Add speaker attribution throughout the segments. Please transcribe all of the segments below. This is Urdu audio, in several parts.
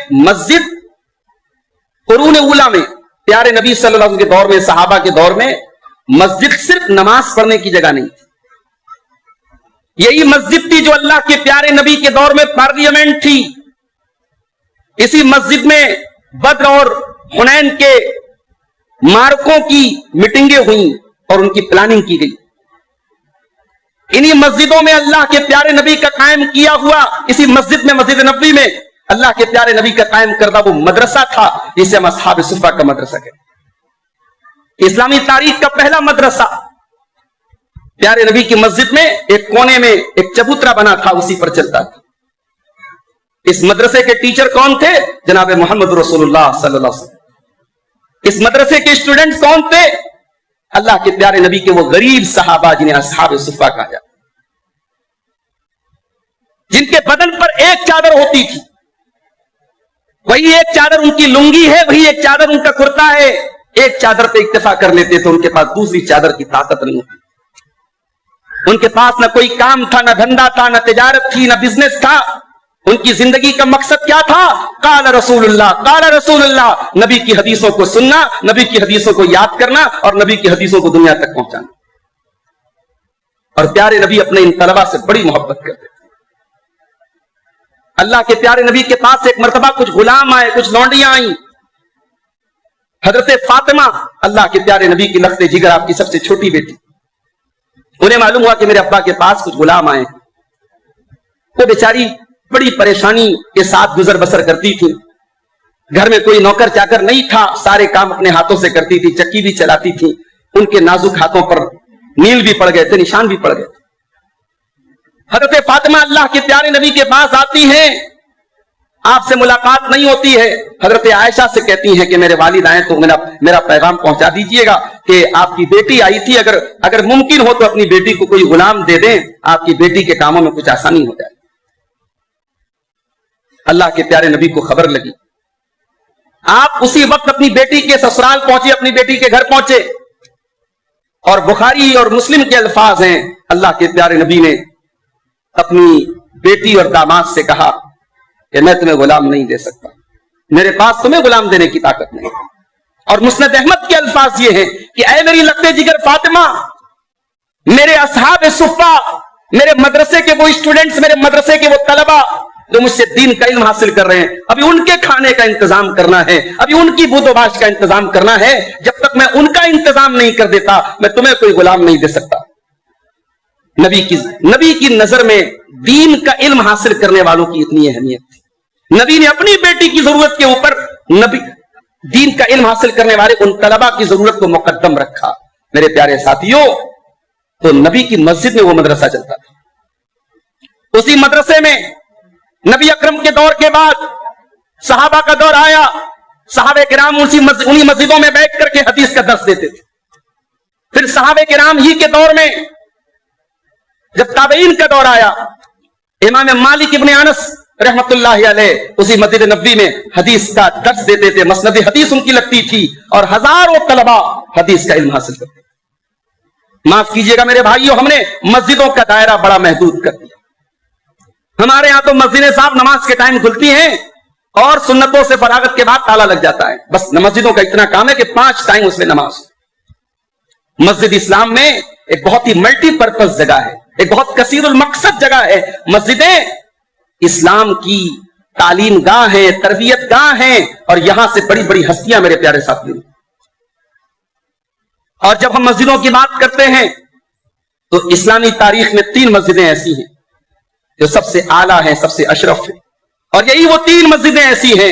Speaker 1: مسجد قرون اولا میں پیارے نبی صلی اللہ علیہ وسلم کے دور میں, صحابہ کے دور میں مسجد صرف نماز پڑھنے کی جگہ نہیں تھی. یہی مسجد تھی جو اللہ کے پیارے نبی کے دور میں پارلیمنٹ تھی. اسی مسجد میں بدر اور حنین کے مارکوں کی میٹنگیں ہوئیں اور ان کی پلاننگ کی گئی. انہی مسجدوں میں اللہ کے پیارے نبی کا قائم کیا ہوا, اسی مسجد میں, مسجد نبوی میں اللہ کے پیارے نبی کا قائم کردہ وہ مدرسہ تھا جسے ہم اصحاب صفہ کا مدرسہ کہتے ہیں. اسلامی تاریخ کا پہلا مدرسہ پیارے نبی کی مسجد میں ایک کونے میں ایک چبوترا بنا تھا, اسی پر چلتا تھا. اس مدرسے کے ٹیچر کون تھے؟ جناب محمد رسول اللہ صلی اللہ علیہ وسلم. اس مدرسے کے اسٹوڈنٹس کون تھے؟ اللہ کے پیارے نبی کے وہ غریب صحابہ جنہیں اصحاب صفہ کہا جاتا, جن کے بدن پر ایک چادر ہوتی تھی, وہی ایک چادر ان کی لنگی ہے, وہی ایک چادر ان کا کرتا ہے. ایک چادر پہ اکتفا کر لیتے تھے, ان کے پاس دوسری چادر کی طاقت نہیں ہوتی. ان کے پاس نہ کوئی کام تھا, نہ دھندا تھا, نہ تجارت تھی, نہ بزنس تھا. ان کی زندگی کا مقصد کیا تھا؟ قال رسول اللہ, قال رسول اللہ, نبی کی حدیثوں کو سننا, نبی کی حدیثوں کو یاد کرنا اور نبی کی حدیثوں کو دنیا تک پہنچانا. اور پیارے نبی اپنے ان طلبہ سے بڑی محبت کرتے تھے. اللہ کے پیارے نبی کے پاس ایک مرتبہ کچھ غلام آئے, کچھ لونڈیاں آئیں. حضرت فاطمہ اللہ کے پیارے نبی کی لخت جگر, آپ کی سب سے چھوٹی بیٹی, انہیں معلوم ہوا کہ میرے ابا کے پاس کچھ غلام آئے. وہ بیچاری بڑی پریشانی کے ساتھ گزر بسر کرتی تھی. گھر میں کوئی نوکر چاکر نہیں تھا, سارے کام اپنے ہاتھوں سے کرتی تھی, چکی بھی چلاتی تھی. ان کے نازک ہاتھوں پر نیل بھی پڑ گئے تھے, نشان بھی پڑ گئے تھے. حضرت فاطمہ اللہ کے پیارے نبی کے پاس آتی ہیں, آپ سے ملاقات نہیں ہوتی ہے. حضرت عائشہ سے کہتی ہیں کہ میرے والد آئے تو میرا پیغام پہنچا دیجئے گا کہ آپ کی بیٹی آئی تھی, اگر ممکن ہو تو اپنی بیٹی کو کوئی غلام دے دیں, آپ کی بیٹی کے کاموں میں کچھ آسانی ہو جائے. اللہ کے پیارے نبی کو خبر لگی. آپ اسی وقت اپنی بیٹی کے سسرال پہنچے, اپنی بیٹی کے گھر پہنچے. اور بخاری اور مسلم کے الفاظ ہیں, اللہ کے پیارے نبی نے اپنی بیٹی اور داماد سے کہا کہ میں تمہیں غلام نہیں دے سکتا, میرے پاس تمہیں غلام دینے کی طاقت نہیں. اور مسند احمد کے الفاظ یہ ہیں کہ اے میری لخت جگر فاطمہ, میرے اصحاب صفہ, میرے مدرسے کے وہ اسٹوڈنٹس, میرے مدرسے کے وہ طلبہ جو مجھ سے دین کا علم حاصل کر رہے ہیں, ابھی ان کے کھانے کا انتظام کرنا ہے, ابھی ان کی بود و باش کا انتظام کرنا ہے. جب تک میں ان کا انتظام نہیں کر دیتا میں تمہیں کوئی غلام نہیں دے سکتا. نبی کی نظر میں دین کا علم حاصل کرنے والوں کی اتنی اہمیت تھی. نبی نے اپنی بیٹی کی ضرورت کے اوپر دین کا علم حاصل کرنے والے ان طلبہ کی ضرورت کو مقدم رکھا. میرے پیارے ساتھیوں, تو نبی کی مسجد میں وہ مدرسہ چلتا تھا. اسی مدرسے میں نبی اکرم کے دور کے بعد صحابہ کا دور آیا. صحابہ کرام انہی مسجدوں میں بیٹھ کر کے حدیث کا درس دیتے تھے. پھر صحابہ کرام ہی کے دور میں جب تابعین کا دور آیا, امام مالک ابن انس رحمت اللہ علیہ اسی مسجد نبوی میں حدیث کا درس دیتے تھے. مسند حدیث ان کی لگتی تھی اور ہزاروں طلبہ حدیث کا علم حاصل کرتے. معاف کیجئے گا میرے بھائیوں, ہم نے مسجدوں کا دائرہ بڑا محدود کر دیا. ہمارے یہاں تو مسجدیں صاحب نماز کے ٹائم کھلتی ہیں اور سنتوں سے فراغت کے بعد تالا لگ جاتا ہے. بس مسجدوں کا اتنا کام ہے کہ 5 ٹائم اس میں نماز. مسجد اسلام میں ایک بہت ہی ملٹی پرپز جگہ ہے, ایک بہت کثیر المقصد جگہ ہے. مسجدیں اسلام کی تعلیم گاہ ہیں, تربیت گاہ ہیں, اور یہاں سے بڑی بڑی ہستیاں میرے پیارے ساتھیوں. اور جب ہم مسجدوں کی بات کرتے ہیں تو اسلامی تاریخ میں 3 مسجدیں ایسی ہیں جو سب سے اعلیٰ ہیں, سب سے اشرف ہیں. اور یہی وہ 3 مسجدیں ایسی ہیں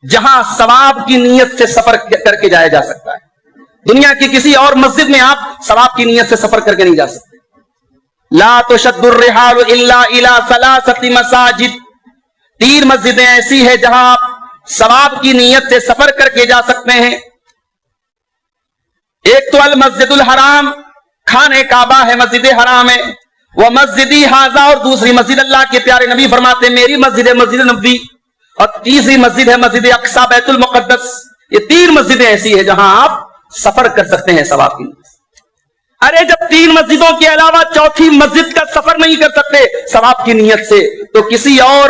Speaker 1: جہاں ثواب کی نیت سے سفر کر کے جایا جا سکتا ہے. دنیا کی کسی اور مسجد میں آپ ثواب کی نیت سے سفر کر کے نہیں جا سکتے. لا تشد الرحال الا الى 3 مساجد. 3 مسجدیں ایسی ہیں جہاں آپ ثواب کی نیت سے سفر کر کے جا سکتے ہیں. ایک تو المسجد الحرام, خانہ کعبہ ہے, مسجد حرام ہے. وہ مسجدی حاضہ, اور دوسری مسجد اللہ کے پیارے نبی فرماتے ہیں میری مسجد ہے مسجد نبوی, اور تیسری مسجد ہے مسجد اقصی بیت المقدس. یہ 3 مسجدیں ایسی ہیں جہاں آپ سفر کر سکتے ہیں ثواب کی نیت سے. ارے جب 3 مسجدوں کے علاوہ چوتھی مسجد کا سفر نہیں کر سکتے ثواب کی نیت سے, تو کسی اور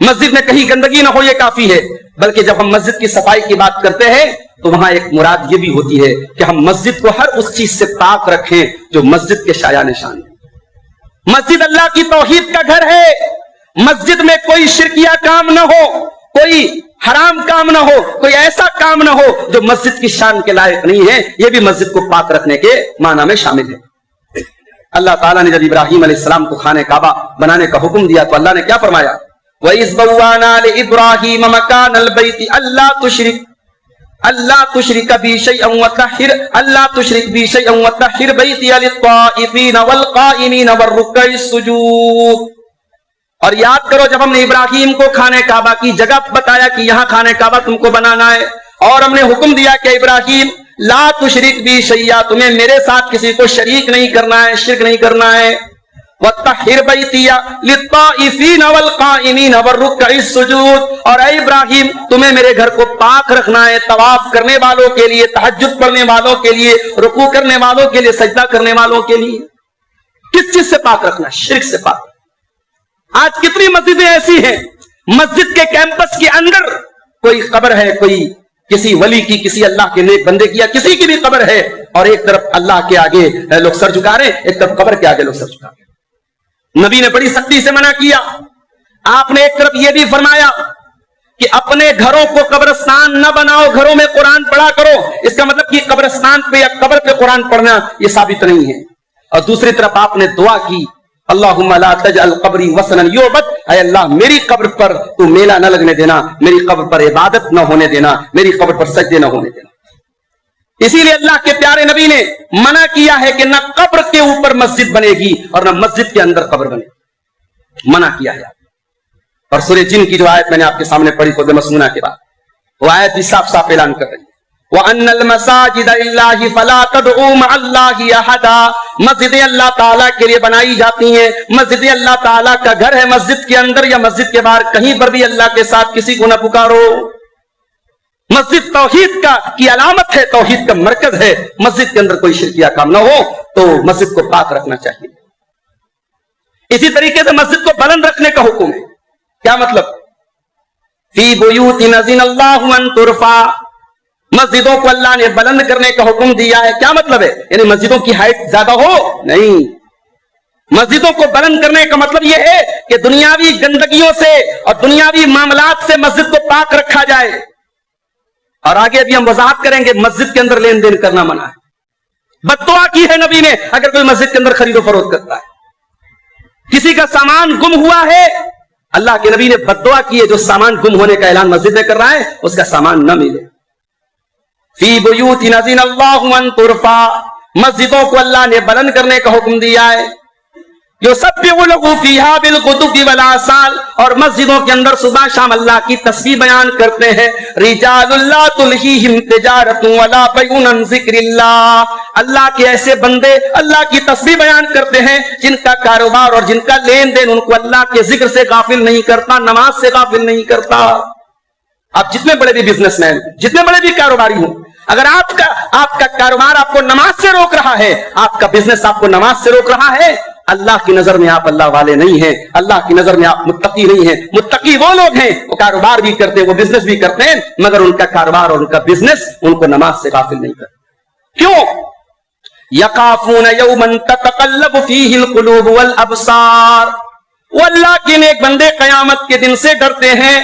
Speaker 1: مسجد میں کہیں گندگی نہ ہو یہ کافی ہے، بلکہ جب ہم مسجد کی صفائی کی بات کرتے ہیں تو وہاں ایک مراد یہ بھی ہوتی ہے کہ ہم مسجد کو ہر اس چیز سے پاک رکھیں جو مسجد کے شایان نشان ہے۔ مسجد اللہ کی توحید کا گھر ہے، مسجد میں کوئی شرکیہ کام نہ ہو، کوئی حرام کام نہ ہو، کوئی ایسا کام نہ ہو جو مسجد کی شان کے لائق نہیں ہے، یہ بھی مسجد کو پاک رکھنے کے معنی میں شامل ہے۔ اللہ تعالیٰ نے جب ابراہیم علیہ السلام کو خانہ کعبہ بنانے کا حکم دیا تو اللہ نے کیا فرمایا؟ وَإِذْ بَوَّأْنَا لِإِبْرَاهِيمَ مَكَانَ الْبَيْتِ أَلَّا تُشْرِكَ بِي شَيْئًا وَطَهِّرْ بَيْتِيَ لِلطَّائِفِينَ وَالْقَائِمِينَ وَالرُّكَّعِ السُّجُودِ۔ اور یاد کرو جب ہم نے ابراہیم کو خانہ کعبہ کی جگہ بتایا کہ یہاں خانہ کعبہ تم کو بنانا ہے، اور ہم نے حکم دیا کہ ابراہیم لا تشرک بی شیئا، تمہیں میرے ساتھ کسی کو شریک نہیں کرنا ہے، شرک نہیں کرنا ہے، وَطَّهِّرْ بَيْتِيَ لِلطَّائِفِينَ وَالْقَائِمِينَ وَالرُّكَّعِ السُّجُودِ، اور اے ابراہیم تمہیں میرے گھر کو پاک رکھنا ہے طواف کرنے والوں کے لیے، تہجد پڑھنے والوں کے لیے، رکوع کرنے والوں کے لیے، سجدہ کرنے والوں کے لیے۔ کس چیز سے پاک رکھنا؟ شرک سے پاک۔ آج کتنی مسجدیں ایسی ہیں، مسجد کے کیمپس کے اندر کوئی قبر ہے، کوئی کسی ولی کی، کسی اللہ کے نیک بندے کی، یا کسی کی بھی قبر ہے، اور ایک طرف اللہ کے آگے لوگ سر جھکا رہے ہیں، ایک طرف قبر کے آگے لوگ سر جھکا رہے ہیں۔ نبی نے بڑی سختی سے منع کیا۔ آپ نے ایک طرف یہ بھی فرمایا کہ اپنے گھروں کو قبرستان نہ بناؤ، گھروں میں قرآن پڑھا کرو۔ اس کا مطلب کہ قبرستان پہ یا قبر پہ قرآن پڑھنا یہ ثابت نہیں ہے۔ اور دوسری طرف آپ نے دعا کی، اللہم لا تجعل قبری وثنا یعبد، اے اللہ میری قبر پر تو میلہ نہ لگنے دینا، میری قبر پر عبادت نہ ہونے دینا، میری قبر پر سجدے نہ ہونے دینا۔ اسی لیے اللہ کے پیارے نبی نے منع کیا ہے کہ نہ قبر کے اوپر مسجد بنے گی اور نہ مسجد کے اندر قبر بنے گی، منع کیا ہے۔ اور سورہ جن کی جو آیت میں نے آپ کے سامنے پڑھی خود مسمونہ کے بعد، وہ آیت بھی صاف صاف اعلان کر رہی ہے، وَأَنَّ الْمَسَاجِدَ لِلَّهِ فَلَا تَدْعُوا مَعَ اللَّهِ أَحَدًا، مسجدیں اللہ تعالیٰ کے لیے بنائی جاتی ہیں، مسجدیں اللہ تعالیٰ کا گھر ہے، مسجد کے اندر یا مسجد کے باہر کہیں پر بھی اللہ کے ساتھ کسی کو نہ پکارو۔ مسجد توحید کی علامت ہے، توحید کا مرکز ہے، مسجد کے اندر کوئی شرکیہ کام نہ ہو، تو مسجد کو پاک رکھنا چاہیے۔ اسی طریقے سے مسجد کو بلند رکھنے کا حکم ہے۔ کیا مطلب؟ فی بیوت اذن اللہ ان ترفع، مسجدوں کو اللہ نے بلند کرنے کا حکم دیا ہے۔ کیا مطلب ہے؟ یعنی مسجدوں کی ہائٹ زیادہ ہو؟ نہیں، مسجدوں کو بلند کرنے کا مطلب یہ ہے کہ دنیاوی گندگیوں سے اور دنیاوی معاملات سے مسجد کو پاک رکھا جائے۔ اور آگے ابھی ہم وضاحت کریں گے، مسجد کے اندر لین دین کرنا منع ہے۔ بد دعا کی ہے نبی نے اگر کوئی مسجد کے اندر خرید و فروخت کرتا ہے۔ کسی کا سامان گم ہوا ہے، اللہ کے نبی نے بد دعا کی ہے جو سامان گم ہونے کا اعلان مسجد میں کر رہا ہے اس کا سامان نہ ملے۔ فی بیوت اذن اللہ ان ترفع، مسجدوں کو اللہ نے بلند کرنے کا حکم دیا ہے۔ یسبح لہ فیہا بالغدو والآصال، اور مسجدوں کے اندر صبح شام اللہ کی تسبیح بیان کرتے ہیں۔ رجال لا تلہیہم تجارۃ ولا بیع عن ذکر اللہ، اللہ کے ایسے بندے اللہ کی تسبیح بیان کرتے ہیں جن کا کاروبار اور جن کا لین دین ان کو اللہ کے ذکر سے غافل نہیں کرتا، نماز سے غافل نہیں کرتا۔ آپ جتنے بڑے بھی بزنس مین، جتنے بڑے بھی کاروباری ہوں، اگر آپ کا کاروبار آپ کو نماز سے روک رہا ہے، آپ کا بزنس آپ کو نماز سے روک رہا ہے، اللہ کی نظر میں آپ اللہ والے نہیں ہیں، اللہ کی نظر میں آپ متقی نہیں ہیں۔ متقی وہ لوگ ہیں وہ کاروبار بھی کرتے ہیں، وہ بزنس بھی کرتے ہیں، مگر ان کا کاروبار اور ان کا بزنس ان کو نماز سے غافل نہیں کرتے۔ کیوں؟ یخافون یوما تتقلب فیہ القلوب والابصار، وہ اللہ کے نیک بندے قیامت کے دن سے ڈرتے ہیں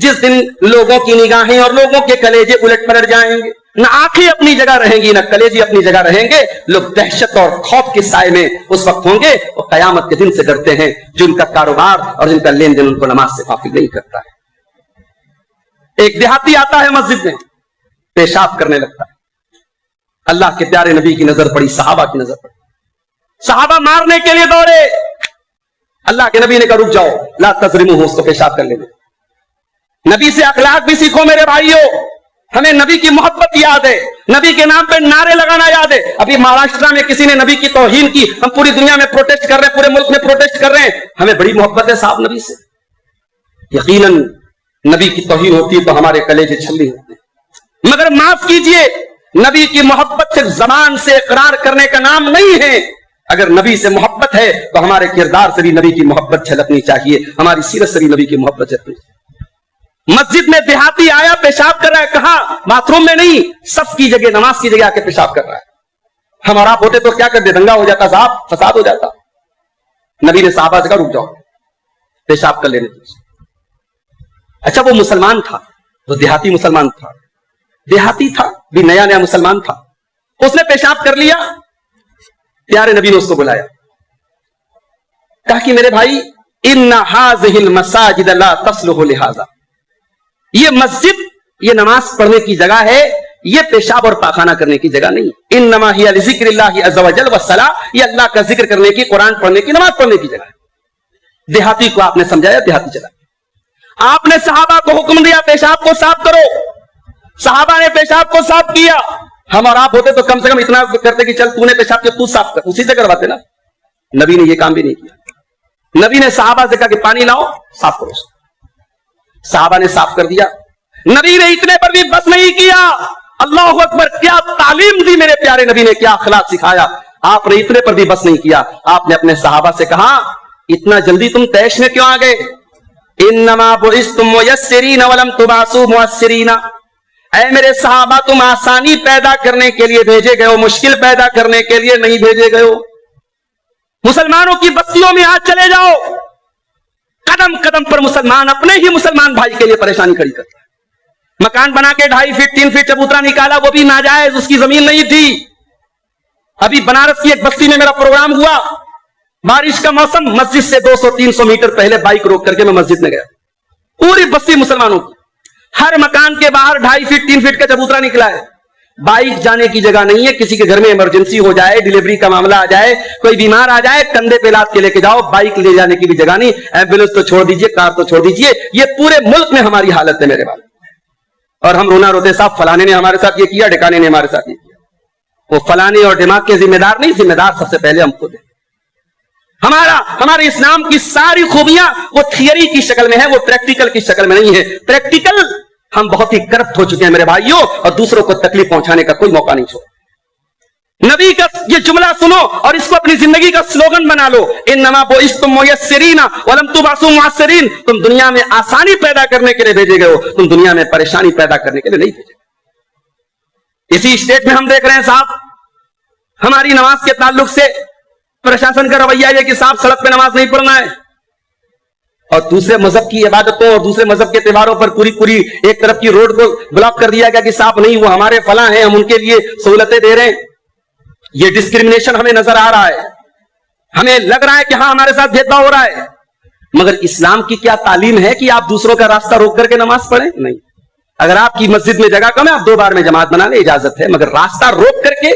Speaker 1: جس دن لوگوں کی نگاہیں اور لوگوں کے کلیجے الٹ پلٹ جائیں گے، نہ آنکھیں اپنی جگہ رہیں گی، نہ کلیجے اپنی جگہ رہیں گے، لوگ دہشت اور خوف کے سائے میں اس وقت ہوں گے۔ وہ قیامت کے دن سے ڈرتے ہیں جن کا کاروبار اور جن کا لین دین ان کو نماز سے غافل نہیں کرتا ہے۔ ایک دیہاتی آتا ہے مسجد میں، پیشاب کرنے لگتا ہے، اللہ کے پیارے نبی کی نظر پڑی، صحابہ کی نظر پڑی، صحابہ مارنے کے لیے دوڑے، اللہ کے نبی نے کہا رک جاؤ، لا تظلموہ، اس کو پیشاب کر لینے۔ نبی سے اخلاق بھی سیکھو میرے بھائیوں، ہمیں نبی کی محبت یاد ہے، نبی کے نام پہ نعرے لگانا یاد ہے۔ ابھی مہاراشٹر میں کسی نے نبی کی توہین کی، ہم پوری دنیا میں پروٹیسٹ کر رہے ہیں، پورے ملک میں پروٹیسٹ کر رہے ہیں، ہمیں بڑی محبت ہے صاحب نبی سے۔ یقیناً نبی کی توہین ہوتی تو ہمارے کلیجے چھلی ہوتے، مگر معاف کیجئے، نبی کی محبت صرف زبان سے اقرار کرنے کا نام نہیں ہے، اگر نبی سے محبت ہے تو ہمارے کردار سے بھی نبی کی محبت چھلکنی چاہیے, ہماری سیرت سے بھی نبی کی محبت چھلکنی چاہیے. مسجد میں دیہاتی آیا, پیشاب کر رہا ہے, کہاں؟ باتھ روم میں نہیں, صف کی جگہ, نماز کی جگہ آ کے پیشاب کر رہا ہے. ہم اور آپ ہوتے تو کیا کرتے؟ دنگا ہو جاتا صاحب, فساد ہو جاتا. نبی نے صحابہ سے کہا رک جاؤ, پیشاب کر لینے دیجیے. اچھا وہ مسلمان تھا, وہ دیہاتی مسلمان تھا, دیہاتی تھا بھی, نیا نیا مسلمان تھا, اس نے پیشاب کر لیا. پیارے نبی نے اس کو بلایا, کہا کہ میرے بھائی ان هذه المساجد لا تصلح لهذا, یہ مسجد یہ نماز پڑھنے کی جگہ ہے, یہ پیشاب اور پاخانہ کرنے کی جگہ نہیں. انما هي لذکر اللہ عز وجل والصلاۃ, یہ اللہ کا ذکر کرنے کی, قرآن پڑھنے کی, نماز پڑھنے کی جگہ ہے. دیہاتی کو آپ نے سمجھایا, دیہاتی چلا. آپ نے صحابہ کو حکم دیا پیشاب کو صاف کرو, صحابہ نے پیشاب کو صاف کیا. ہم اور آپ ہوتے تو کم سے کم اتنا کرتے کہ چل تو نے پیشاب کیا تو صاف کر, اسی سے کرواتے نا. نبی نے یہ کام بھی نہیں کیا. نبی نے صحابہ سے کہا کہ پانی لاؤ صاف کرو. صحابہ نے صاف کر دیا. نبی نے اتنے پر بھی بس نہیں کیا. اللہ اکبر, کیا تعلیم دی میرے پیارے نبی نے, کیا اخلاق سکھایا. آپ نے اتنے پر بھی بس نہیں کیا. آپ نے اپنے صحابہ سے کہا اتنا جلدی تم طیش میں کیوں آ گئے؟ انما بعثتم میسرین ولم تبعثوا معسرین. اے میرے صحابہ, تم آسانی پیدا کرنے کے لیے بھیجے گئے ہو, مشکل پیدا کرنے کے لیے نہیں بھیجے گئے ہو. مسلمانوں کی بستیوں میں آج چلے جاؤ, قدم قدم پر مسلمان اپنے ہی مسلمان بھائی کے لیے پریشانی کھڑی کرتے ہیں. مکان بنا کے 2.5 فٹ 3 فٹ چبوترا نکالا, وہ بھی ناجائز, اس کی زمین نہیں تھی. ابھی بنارس کی ایک بستی میں میرا پروگرام ہوا, بارش کا موسم, مسجد سے 200-300 میٹر پہلے بائک روک کر کے میں مسجد میں گیا. پوری بستی مسلمانوں کی, ہر مکان کے باہر 2.5 فٹ 3 فٹ کا چبوترا نکلا ہے. بائک جانے کی جگہ نہیں ہے, کسی کے گھر میں ایمرجنسی ہو جائے, ڈیلیوری کا معاملہ آ جائے, کوئی بیمار آ جائے, کندھے پہ لاد کے لے کے جاؤ. بائک لے جانے کی بھی جگہ نہیں, ایمبولینس تو چھوڑ دیجئے, کار تو چھوڑ دیجئے. یہ پورے ملک میں ہماری حالت ہے میرے بھائی. اور ہم رونا روتے صاحب فلانے نے ہمارے ساتھ یہ کیا, ڈھکانے نے ہمارے ساتھ یہ کیا. وہ فلانے اور دماغ کے ذمہ دار نہیں, ذمہ دار سب سے پہلے ہم خود ہیں. ہمارے اسلام کی ساری خوبیاں وہ تھیوری کی شکل میں ہے, وہ پریکٹیکل کی شکل میں نہیں ہے. پریکٹیکل ہم بہت ہی کرپٹ ہو چکے ہیں میرے بھائیوں, اور دوسروں کو تکلیف پہنچانے کا کوئی موقع نہیں چھوڑ. نبی کا یہ جملہ سنو اور اس کو اپنی زندگی کا سلوگن بنا لو, انما بعثتم میسرین ولم تبعثوا معسرین. تم دنیا میں آسانی پیدا کرنے کے لیے بھیجے گئے ہو, تم دنیا میں پریشانی پیدا کرنے کے لیے نہیں بھیجے. اسی اسٹیٹ میں ہم دیکھ رہے ہیں صاحب, ہماری نماز کے تعلق سے پرشاسن کا رویہ یہ کہ صاحب سڑک پہ نماز نہیں پڑھنا ہے, اور دوسرے مذہب کی عبادتوں اور دوسرے مذہب کے تہواروں پر پوری ایک طرف کی روڈ کو بلاک کر دیا گیا کہ صاحب نہیں, وہ ہمارے فلاں ہیں, ہم ان کے لیے سہولتیں دے رہے ہیں. یہ ڈسکریمنیشن ہمیں نظر آ رہا ہے, ہمیں لگ رہا ہے کہ ہاں ہمارے ساتھ بھید بھاؤ ہو رہا ہے. مگر اسلام کی کیا تعلیم ہے کہ آپ دوسروں کا راستہ روک کر کے نماز پڑھیں؟ نہیں. اگر آپ کی مسجد میں جگہ کم ہے, آپ 2 بار میں جماعت بنا لیں, اجازت ہے. مگر راستہ روک کر کے,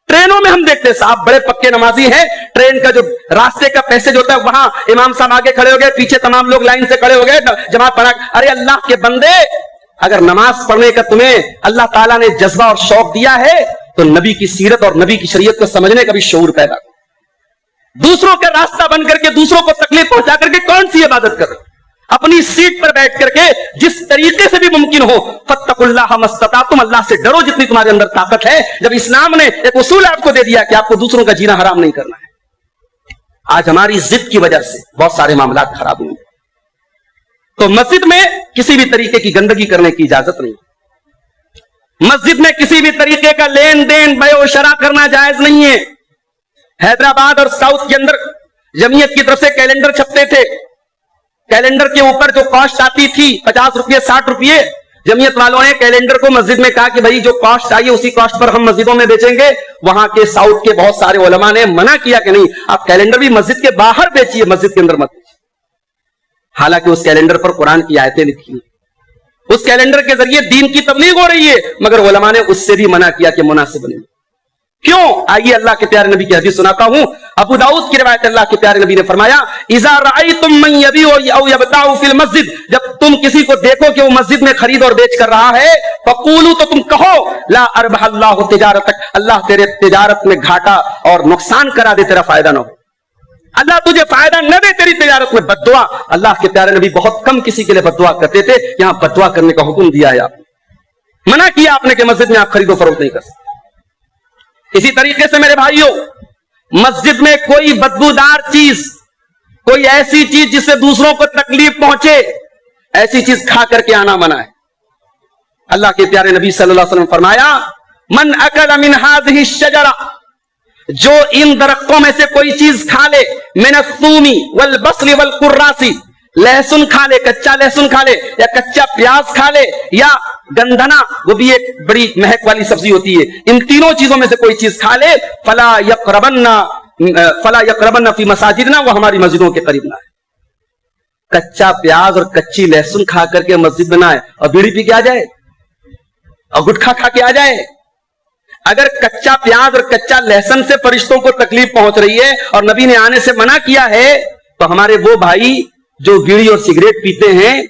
Speaker 1: ٹرینوں میں ہم دیکھتے ہیں صاحب بڑے پکے نمازی ہیں, ٹرین کا جو راستے کا پیسج ہوتا ہے وہاں امام صاحب آگے کھڑے ہو گئے, پیچھے تمام لوگ لائن سے کھڑے ہو گئے, جماعت پڑھا. ارے اللہ کے بندے, اگر نماز پڑھنے کا تمہیں اللہ تعالیٰ نے جذبہ اور شوق دیا ہے تو نبی کی سیرت اور نبی کی شریعت کو سمجھنے کا بھی شعور پیدا کرو. دوسروں کا راستہ بن کر کے, دوسروں کو تکلیف پہنچا کر کے کون سی عبادت کر رہے؟ اپنی سیٹ پر بیٹھ کر کے جس طریقے سے بھی ممکن ہو, فاتقوا اللہ ما استطعتم, اللہ سے ڈرو جتنی تمہارے اندر طاقت ہے. جب اسلام نے ایک اصول آپ کو دے دیا کہ آپ کو دوسروں کا جینا حرام نہیں کرنا ہے. آج ہماری ضد کی وجہ سے بہت سارے معاملات خراب ہوئے. تو مسجد میں کسی بھی طریقے کی گندگی کرنے کی اجازت نہیں. مسجد میں کسی بھی طریقے کا لین دین بیع و شراء کرنا جائز نہیں ہے. حیدرآباد اور ساؤتھ کے اندر جمعیت کی طرف سے کیلنڈر چھپتے تھے, کیلنڈر کے اوپر جو کاسٹ آتی تھی 50 روپے 60 روپے, جمعیت والوں نے کیلنڈر کو مسجد میں کہا کہ بھائی جو کاسٹ آئی اسی کاسٹ پر ہم مسجدوں میں بیچیں گے. وہاں کے ساؤتھ کے بہت سارے علماء نے منع کیا کہ نہیں, آپ کیلنڈر بھی مسجد کے باہر بیچیے, مسجد کے اندر مت بیچیے. حالانکہ اس کیلنڈر پر قرآن کی آیتیں لکھی ہیں, اس کیلنڈر کے ذریعے دین کی تبلیغ ہو رہی ہے, مگر علماء نے اس سے بھی منع کیا کہ مناسب نہیں. کیوں؟ آئیے اللہ کے پیارے نبی کی حدیث سناتا ہوں. ابو داؤد کی روایت, اللہ کے پیارے نبی نے فرمایا, اذا رأيتم من يبيع او يبتاع في المسجد, جب تم کسی کو دیکھو کہ وہ مسجد میں خرید اور بیچ کر رہا ہے, فقولوا, تو تم کہو, لا اربح اللہ تجارتک, اللہ تیرے تجارت میں گھاٹا اور نقصان کرا دے, تیرا فائدہ نہ ہو, اللہ تجھے فائدہ نہ دے تیری تجارت میں. بد دعا, اللہ کے پیارے نبی بہت کم کسی کے لیے بد دعا کرتے تھے, یہاں بد دعا کرنے کا حکم دیا ہے آپ نے, منع کیا آپ نے کہ مسجد میں آپ خرید و فروخت نہیں کر سکتے. اسی طریقے سے میرے بھائیوں, مسجد میں کوئی بدبودار چیز، کوئی ایسی چیز جس سے دوسروں کو تکلیف پہنچے، ایسی چیز کھا کر کے آنا منع ہے۔ اللہ کے پیارے نبی صلی اللہ علیہ وسلم فرمایا من اکل من هذه الشجرہ، جو ان درختوں میں سے کوئی چیز کھا لے، من الثوم والبصل والقراص، لہسن کھا لے، کچا لہسن کھا لے، یا کچا پیاز کھا لے، یا گندھنا، وہ بھی ایک بڑی مہک والی سبزی ہوتی ہے، ان تینوں چیزوں میں سے کوئی چیز کھا لے، فلا یقربن فی مساجدنا، وہ ہماری مسجدوں کے قریب نہ ہے۔ کچا پیاز اور کچی لہسن کھا کر کے مسجد میں نہ آئے اور بیڑی پی کے آ جائے اور گٹکھا کھا کے آ جائے۔ اگر کچا پیاز اور کچا لہسن سے فرشتوں کو تکلیف پہنچ رہی ہے اور نبی نے آنے سے منع کیا ہے، تو ہمارے وہ بھائی جو بیڑی اور سگریٹ پیتے ہیں،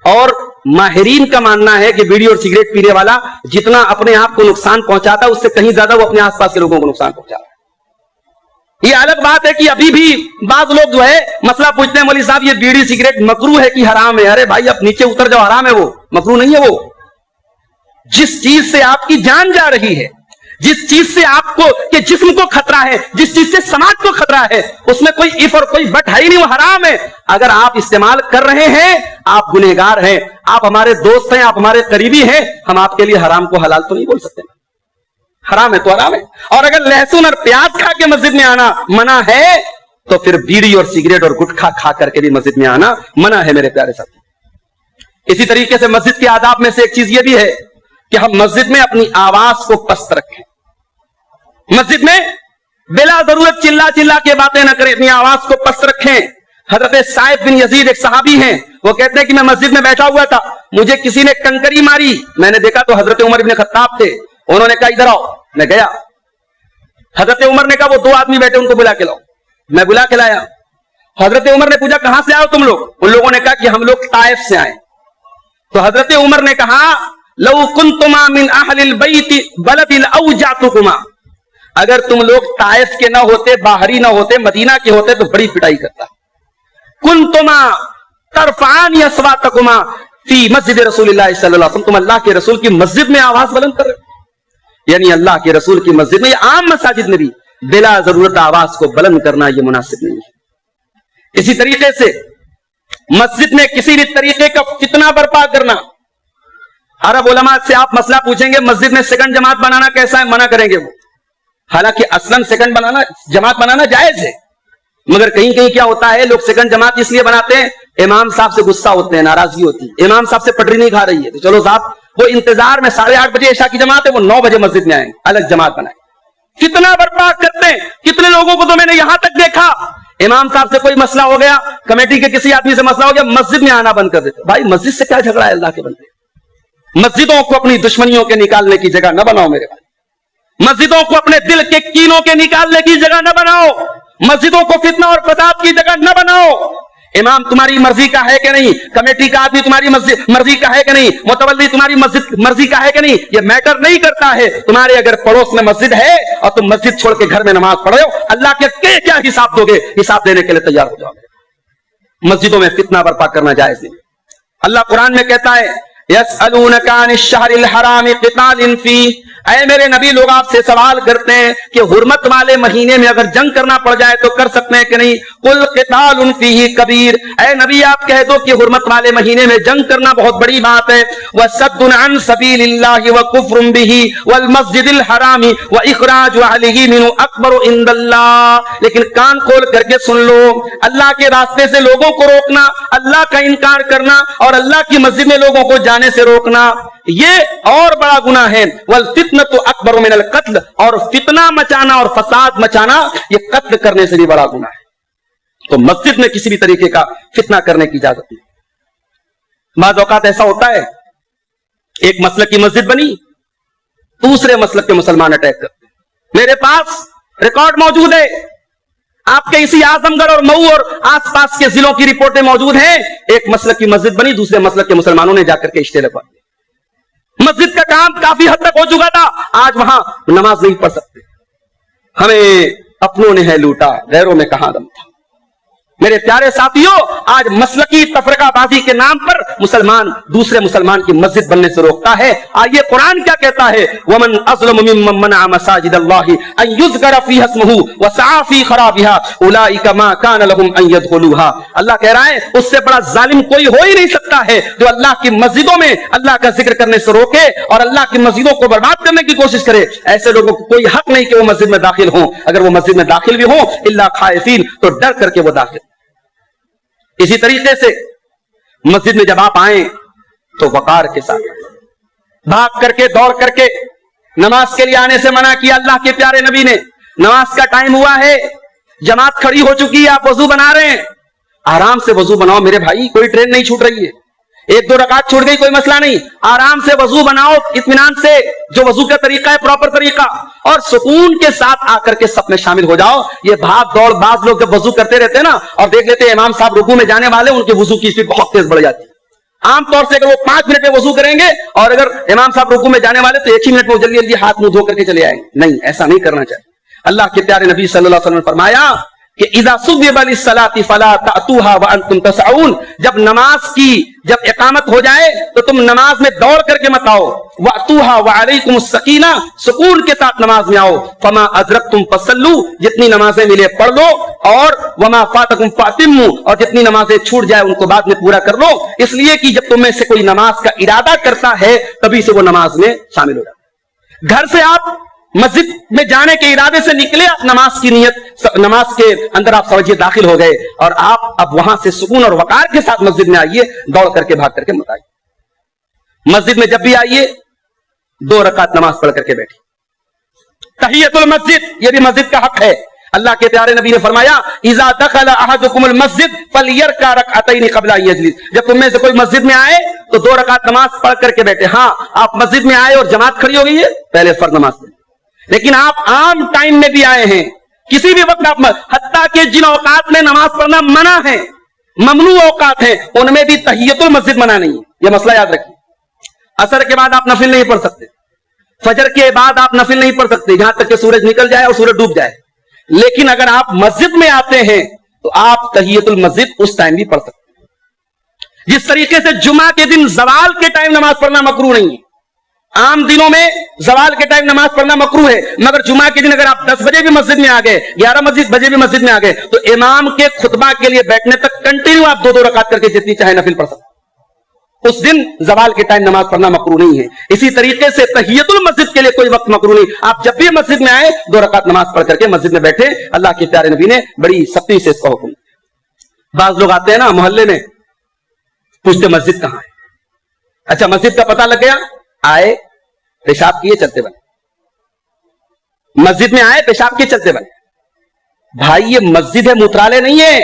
Speaker 1: اور ماہرین کا ماننا ہے کہ بیڑی اور سگریٹ پینے والا جتنا اپنے آپ کو نقصان پہنچاتا ہے اس سے کہیں زیادہ وہ اپنے آس پاس کے لوگوں کو نقصان پہنچاتا ہے۔ یہ الگ بات ہے کہ ابھی بھی بعض لوگ جو ہے مسئلہ پوچھتے ہیں مولوی صاحب یہ بیڑی سگریٹ مکروہ ہے کہ حرام ہے؟ ارے بھائی اب نیچے اتر جاؤ، حرام ہے وہ، مکروہ نہیں ہے وہ۔ جس چیز سے آپ کی جان جا رہی ہے، جس چیز سے آپ کو کہ جسم کو خطرہ ہے، جس چیز سے سماج کو خطرہ ہے، اس میں کوئی اف اور کوئی بٹ ہے ہی نہیں، وہ حرام ہے۔ اگر آپ استعمال کر رہے ہیں آپ گنہگار ہیں، آپ ہمارے دوست ہیں، آپ ہمارے قریبی ہیں، ہم آپ کے لیے حرام کو حلال تو نہیں بول سکتے، حرام ہے تو حرام ہے۔ اور اگر لہسن اور پیاز کھا کے مسجد میں آنا منع ہے تو پھر بیڑی اور سگریٹ اور گٹکھا کھا کر کے بھی مسجد میں آنا منع ہے میرے پیارے ساتھی۔ اسی طریقے سے مسجد کے آداب میں سے ایک چیز یہ بھی ہے کہ ہم مسجد میں اپنی آواز کو پست رکھیں، مسجد میں بلا ضرورت چلا چلا کے باتیں نہ کریں، اپنی آواز کو پست رکھیں۔ حضرت سعید بن یزید ایک صحابی ہیں، وہ کہتے ہیں کہ میں مسجد میں بیٹھا ہوا تھا، مجھے کسی نے کنکری ماری، میں نے دیکھا تو حضرت عمر بن خطاب تھے، انہوں نے کہا ادھر آؤ، میں گیا، حضرت عمر نے کہا وہ دو آدمی بیٹھے ان کو بلا کے لاؤ، میں بلا کے لایا۔ حضرت عمر نے پوچھا کہاں سے آؤ تم لوگ؟ ان لوگوں نے کہا کہ ہم لوگ طائف سے آئے۔ تو حضرت عمر نے کہا لو کنتما من اہل البیت بلد لاوجعتکما، اگر تم لوگ طائف کے نہ ہوتے، باہری نہ ہوتے، مدینہ کے ہوتے تو بڑی پٹائی کرتا۔ کنتما ترفعان اصواتکما فی مسجد رسول اللہ صلی اللہ علیہ وسلم، تم اللہ کے رسول کی مسجد میں آواز بلند کر رہے، یعنی اللہ کے رسول کی مسجد میں، یہ عام مساجد میں بھی بلا ضرورت آواز کو بلند کرنا یہ مناسب نہیں ہے۔ اسی طریقے سے مسجد میں کسی بھی طریقے کا فتنہ برپا کرنا، عرب علماء سے آپ مسئلہ پوچھیں گے مسجد میں سیکنڈ جماعت بنانا کیسا ہے، منع کریں گے وہ، حالانکہ اصلاً سیکنڈ جماعت بنانا جائز ہے، مگر کہیں کہیں کیا ہوتا ہے لوگ سیکنڈ جماعت اس لیے بناتے ہیں امام صاحب سے غصہ ہوتے ہیں، ناراضگی ہوتی ہے، امام صاحب سے پٹری نہیں کھا رہی ہے تو چلو صاحب وہ انتظار میں 8:30 بجے عشاء کی جماعت ہے، وہ 9 بجے مسجد میں آئیں، الگ جماعت بنائیں، فتنہ برپا کرتے ہیں۔ کتنے لوگوں کو تو میں نے یہاں تک دیکھا امام صاحب سے کوئی مسئلہ ہو گیا، کمیٹی کے کسی آدمی سے مسئلہ ہو گیا، مسجد میں آنا بند کر دیتے۔ بھائی مسجد سے کیا جھگڑا ہے اللہ کے بندے؟ مسجدوں کو اپنی دشمنیوں کے نکالنے کی جگہ نہ بناؤ میرے بھائی، مسجدوں کو اپنے دل کے کینوں کے نکالنے کی جگہ نہ بناؤ، مسجدوں کو فتنہ اور فساد کی جگہ نہ بناؤ۔ امام تمہاری مرضی کا ہے کہ نہیں، کمیٹی کا آدمی تمہاری مرضی کا ہے کہ نہیں، متولی تمہاری مرضی کا ہے کہ نہیں، یہ میٹر نہیں کرتا ہے۔ تمہارے اگر پڑوس میں مسجد ہے اور تم مسجد چھوڑ کے گھر میں نماز پڑھ رہے ہو، اللہ کے کیا حساب دو گے؟ حساب دینے کے لیے تیار ہو جاؤ۔ مسجدوں میں فتنہ برپا کرنا جائز نہیں۔ اللہ قرآن میں کہتا ہے یسألونک عن الشہر الحرام قتال فیہ، اے میرے نبی لوگ آپ سے سوال کرتے ہیں کہ حرمت والے مہینے میں اگر جنگ کرنا پڑ جائے تو کر سکتے ہیں کہ نہیں؟ قل قتال فیہ کبیر، اے نبی آپ کہہ دو کہ حرمت والے مہینے میں جنگ کرنا بہت بڑی بات ہے۔ وصد عن سبیل اللہ وکفر بہ والمسجد الحرام واخراج اہلہ منہ اکبر عند اللہ، لیکن کان کھول کر کے سن لو، اللہ کے راستے سے لوگوں کو روکنا، اللہ کا انکار کرنا اور اللہ کی مسجد میں لوگوں کو جانے سے روکنا یہ اور بڑا گناہ ہے۔ والفتنۃ اکبر من القتل، اور فتنہ مچانا اور فساد مچانا یہ قتل کرنے سے بھی بڑا گناہ ہے۔ تو مسجد میں کسی بھی طریقے کا فتنہ کرنے کی اجازت نہیں۔ بعض اوقات ایسا ہوتا ہے ایک مسلک کی مسجد بنی، دوسرے مسلک کے مسلمان اٹیک کرتے ہیں۔ میرے پاس ریکارڈ موجود ہے، آپ کے اسی اعظم گڑھ اور مئو اور آس پاس کے ضلعوں کی رپورٹیں موجود ہیں، ایک مسلک کی مسجد بنی، دوسرے مسلک کے مسلمانوں نے جا کر کے اشتہار لگوا دیا۔ مسجد کا کام کافی حد تک ہو چکا تھا، آج وہاں نماز نہیں پڑھ سکتے، ہمیں اپنوں نے ہے لوٹا، غیروں میں کہاں دم تھا۔ میرے پیارے ساتھیوں، آج مسلکی تفرقہ بازی کے نام پر مسلمان دوسرے مسلمان کی مسجد بننے سے روکتا ہے۔ آئیے قرآن کیا کہتا ہے، وَمَنْ أَظْلَمُ مِمَّنْ مَنَعَ مَسَاجِدَ اللَّهِ أَنْ يُذْكَرَ فِيهَا اسْمُهُ وَسَعَىٰ فِي خَرَابِهَا أُولَٰئِكَ مَا كَانَ لَهُمْ أَنْ يَدْخُلُوهَا۔ اللہ کہہ رہا ہے اس سے بڑا ظالم کوئی ہو ہی نہیں سکتا ہے جو اللہ کی مسجدوں میں اللہ کا ذکر کرنے سے روکے اور اللہ کی مسجدوں کو برباد کرنے کی کوشش کرے۔ ایسے لوگوں کو کوئی حق نہیں کہ وہ مسجد میں داخل ہوں، اگر وہ مسجد میں داخل بھی ہوں الا خائفین، تو ڈر کر کے وہ داخل۔ اسی طریقے سے مسجد میں جب آپ آئیں تو وقار کے ساتھ، بھاگ کر کے دوڑ کر کے نماز کے لیے آنے سے منع کیا اللہ کے پیارے نبی نے۔ نماز کا ٹائم ہوا ہے، جماعت کھڑی ہو چکی ہے، آپ وضو بنا رہے ہیں، آرام سے وضو بناؤ میرے بھائی، کوئی ٹرین نہیں چھوٹ رہی ہے، ایک دو رکعت چھوٹ گئی کوئی مسئلہ نہیں، آرام سے وضو بناؤ اطمینان سے، جو وضو کا طریقہ ہے پراپر طریقہ، اور سکون کے ساتھ آ کر کے سب میں شامل ہو جاؤ۔ یہ بھاگ دوڑ، بعض لوگ جب وضو کرتے رہتے ہیں نا اور دیکھ لیتے ہیں امام صاحب رکوع میں جانے والے، ان کے وضو کی اسپیڈ بہت تیز بڑھ جاتی ہے۔ عام طور سے اگر وہ 5 منٹ میں وضو کریں گے اور اگر امام صاحب رکوع میں جانے والے تو 1 ہی منٹ میں جلدی جلدی ہاتھ منہ دھو کر کے چلے آئیں گے۔ نہیں، ایسا نہیں کرنا چاہیے۔ اللہ کے پیارے نبی صلی اللہ علیہ وسلم نے فرمایا کہ اذا صُبِّبَ لِلصَّلَاةِ فَلَا تَأْتُوهَا وَأَنْتُمْ تَسْعَوْنَ، جب نماز کی جب اقامت ہو جائے تو تم نماز میں دوڑ کر کے مت آؤ، وَأْتُوهَا وَعَلَيْكُمُ السَّكِينَةُ، سکون کے ساتھ نماز میں آؤ، فَمَا أَدْرَكْتُمْ فَصَلُّوا، جتنی نمازیں ملے پڑھ لو، اور وَمَا فَاتَكُمْ فَأْتِمُّوا، اور جتنی نمازیں چھوٹ جائے ان کو بعد میں پورا کر لو، اس لیے کہ جب تم میں سے کوئی نماز کا ارادہ کرتا ہے تبھی سے وہ نماز میں شامل ہو جاتا ہے۔ گھر سے آپ مسجد میں جانے کے ارادے سے نکلے، آپ نماز کی نیت، نماز کے اندر آپ سمجھیے داخل ہو گئے، اور آپ اب وہاں سے سکون اور وقار کے ساتھ مسجد میں آئیے، دوڑ کر کے بھاگ کر کے مت آئیے۔ مسجد میں جب بھی آئیے 2 رکعت نماز پڑھ کر کے بیٹھیے۔ تحیۃ المسجد، یہ بھی مسجد کا حق ہے۔ اللہ کے پیارے نبی نے فرمایا اذا دخل احدکم المسجد فلیرکع رکعتین قبل ان یجلس، جب تم میں سے کوئی مسجد میں آئے تو 2 رکعت نماز پڑھ کر کے بیٹھے۔ ہاں، آپ مسجد میں آئے اور جماعت کھڑی ہو گئی ہے، پہلے فرض نماز پڑھیں، لیکن آپ عام ٹائم میں بھی آئے ہیں، کسی بھی وقت آپ، حتیٰ کہ جن اوقات میں نماز پڑھنا منع ہے، ممنوع اوقات ہیں، ان میں بھی تحیۃ المسجد منع نہیں ہے، یہ مسئلہ یاد رکھیے۔ عصر کے بعد آپ نفل نہیں پڑھ سکتے، فجر کے بعد آپ نفل نہیں پڑھ سکتے جہاں تک کہ سورج نکل جائے اور سورج ڈوب جائے، لیکن اگر آپ مسجد میں آتے ہیں تو آپ تحیۃ المسجد اس ٹائم بھی پڑھ سکتے ہیں۔ جس طریقے سے جمعہ کے دن زوال کے ٹائم نماز پڑھنا مکروہ نہیں ہے، عام دنوں میں زوال کے ٹائم نماز پڑھنا مکروہ ہے، مگر جمعہ کے دن اگر آپ 10 بجے بھی مسجد میں آ گئے، 11 بجے بھی مسجد میں آ گئے تو امام کے خطبہ کے لیے بیٹھنے تک کنٹینیو آپ 2 رکعت کر کے جتنی چاہے نفل پڑھ سکتے، اس دن زوال کے ٹائم نماز پڑھنا مکروہ نہیں ہے۔ اسی طریقے سے تحیۃ المسجد کے لیے کوئی وقت مکروہ نہیں، آپ جب بھی مسجد میں آئے 2 رکعت نماز پڑھ کر کے مسجد میں بیٹھے۔ اللہ کے پیارے نبی نے بڑی سختی سے اس کا حکم۔ بعض لوگ آتے ہیں نا محلے میں، پوچھتے مسجد کہاں ہے، اچھا مسجد کا پتہ لگ گیا، آئے پیشاب کیے چلتے بنے، مسجد میں آئے پیشاب کیے چلتے بنے۔ بھائی یہ مسجد ہے، موترالے نہیں ہے،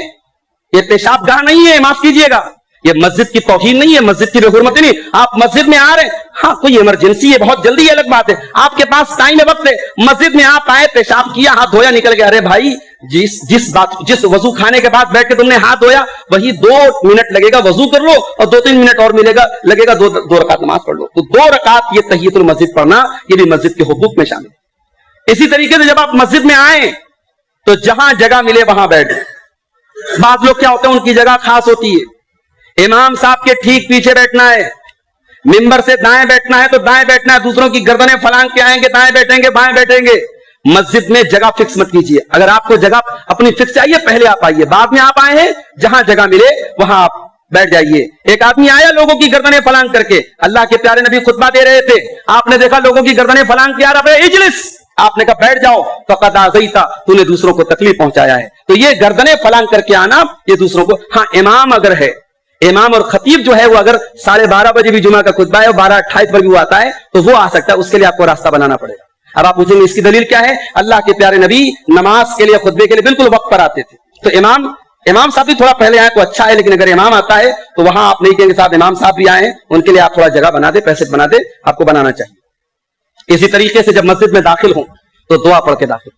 Speaker 1: یہ پیشاب گاہ نہیں ہے، معاف کیجئے گا، یہ مسجد کی توہین نہیں ہے، مسجد کی حرمت نہیں۔ آپ مسجد میں آ رہے ہیں، ہاں کوئی ایمرجنسی ہے، بہت جلدی، الگ بات ہے، آپ کے پاس ٹائم ہے، وقت ہے، مسجد میں آپ آئے، پیشاب کیا، ہاتھ دھویا، نکل گیا، ارے بھائی جس وضو کھانے کے بعد بیٹھ کے تم نے ہاتھ دھویا وہی 2 منٹ لگے گا، وضو کر لو اور 2-3 منٹ اور لگے گا 2 رکعت نماز پڑھ لو۔ تو 2 رکعت یہ تحیۃ المسجد پڑھنا، یہ بھی مسجد کے حقوق میں شامل ہے۔ اسی طریقے سے جب آپ مسجد میں آئیں تو جہاں جگہ ملے وہاں بیٹھ۔ بعض لوگ کیا ہوتے ہیں، ان کی جگہ خاص ہوتی ہے، امام صاحب کے ٹھیک پیچھے بیٹھنا ہے، ممبر سے دائیں بیٹھنا ہے تو دائیں بیٹھنا ہے، دوسروں کی گردنیں پھلانگ کے آئیں گے، دائیں بیٹھیں گے، بائیں بیٹھیں گے۔ مسجد میں جگہ فکس مت کیجیے، اگر آپ کو جگہ اپنی فکس چاہیے پہلے آپ آئیے، بعد میں آپ آئے ہیں جہاں جگہ ملے وہاں آپ بیٹھ جائیے۔ ایک آدمی آیا لوگوں کی گردنیں پھلانگ کر کے، اللہ کے پیارے نبی خطبہ دے رہے تھے، آپ نے دیکھا لوگوں کی گردنیں پھلانگ کیا، اجلس، آپ نے کہا بیٹھ جاؤ، فقد آذیت، تو نے دوسروں کو تکلیف پہنچایا ہے۔ تو یہ گردنیں پھلانگ کر کے آنا یہ دوسروں کو، ہاں امام اگر ہے، امام اور خطیب جو ہے وہ اگر 12:30 بجے بھی جمعہ کا خطبہ ہے اور 12:28 پر بھی وہ آتا ہے تو وہ آ سکتا ہے، اس کے لیے آپ کو راستہ بنانا پڑے گا۔ اب آپ پوچھیں گے اس کی دلیل کیا ہے؟ اللہ کے پیارے نبی نماز کے لیے، خطبے کے لیے بالکل وقت پر آتے تھے، تو امام صاحب بھی تھوڑا پہلے آئے تو اچھا ہے، لیکن اگر امام آتا ہے تو وہاں آپ نہیں کہیں گے صاحب امام صاحب بھی آئے ہیں، ان کے لیے آپ تھوڑا جگہ بنا دیں، پیسے بنا دیں، آپ کو بنانا چاہیے۔ اسی طریقے سے جب مسجد میں داخل ہوں تو دعا پڑھ کے داخل